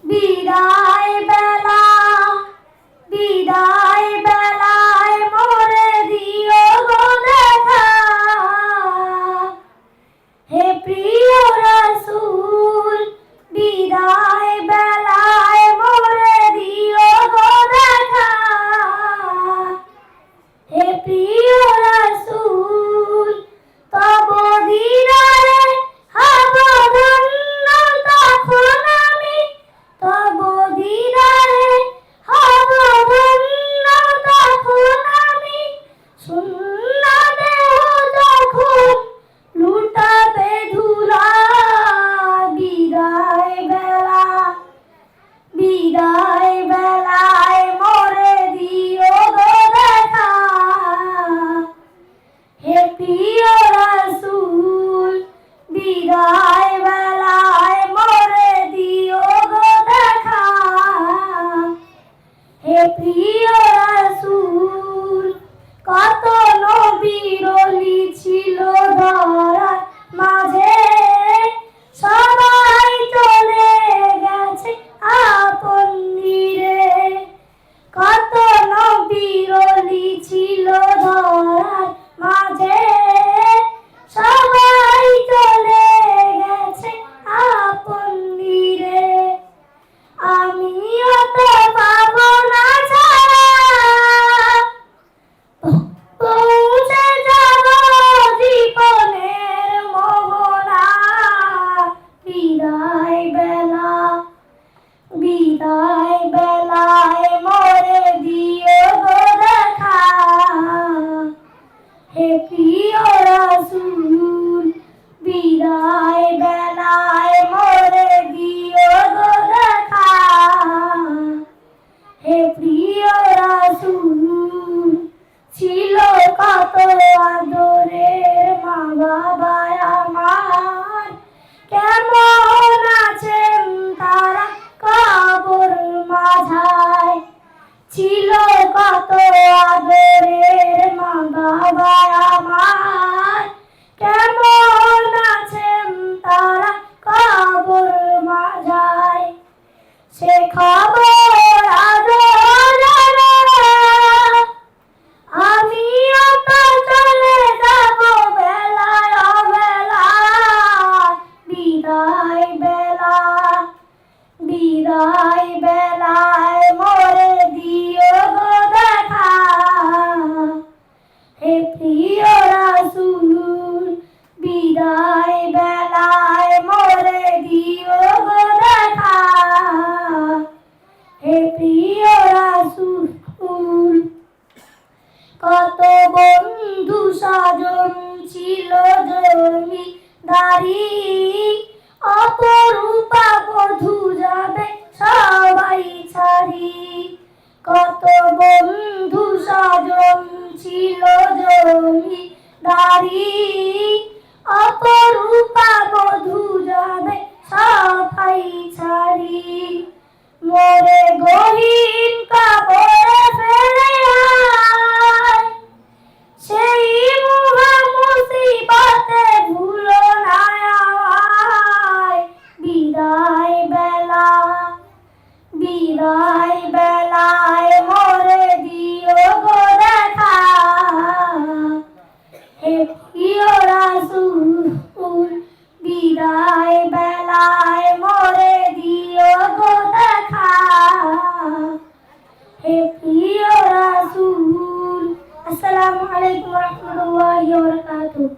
বিদায় বেলা বিদায় বেলায় মোরে দিও গো দেখা, হে প্রিয় রাসূল বিদায় বেলায় মোরে দিও গো দেখা, হে প্রিয় রাসূল তব দিদারে হব ধন্য, তখন আমি তব দিদারে হব ধন্য, তখন আমি শূন্য দেহ যখন লুটাবে ধুলা। বিদায় বেলা বিদায় বেলায় মোরে দিও গো দেখা, হে প্রিয় রাসূল বিদায় বেলায় মোরে দিও গো দেখা, হে প্রিয় রাসূল কত নবীর ওলি ছিল ধরার মাঝে, সবাই চলে গেছে আপন নিরে। কত নবীর ওলি ছিল ধরার মাঝে, সবাই চলে গেছে আপন নিরে। আমিও তো পাবো না ছাড়া, পৌঁছে যাব জীবনের মোহনা। বিদায় বেলা বিদায় বেলায় মোরে দিও গো দেখা, হে প্রিয় রাসূল বিদায় বেলায় মোরে দিও গো দেখা, হে প্রিয় রাসূল ছিল কত আদরের মা বাবা আমার, কেমন আছেন তারা কবর মাঝায়। ছিল কত আদরের মা বাবা আমার, কেমন আছেন তারা কবর মাঝায়। সে খবর আজও জানা, আমিও তো চলে যাব বেলায় অবেলায়। বিদায় বেলা বিদায় বেলায় মোরে দিও গো দেখা, হে প্রিয় রাসূল বিদায় বেলায় মোরে দিও গো দেখা, হে প্রিয় রাসূল কত বন্ধু স্বজন ছিল জমিদারি, অপরূপা বধূ যাবে সবাই ছাড়ি। কত বন্ধু স্বজন ছিল জমিদারি, অপরূপা বধূ যাবে সবাই ছাড়ি। মোরে গহীন কবরে ফেলে আয়, সেই মহা মুসিবতে ভুলো না আমায়। বিদায় বেলা বিদায় বেলায় মোরে দিও গো দেখা, হে প্রিয় রাসূল বিদায় বেলায় মোরে দিও গো দেখা, হে প্রিয় রাসূল। আসসালামু আলাইকুম ওয়া রাহমাতুল্লাহি ওয়া বারাকাতুহু।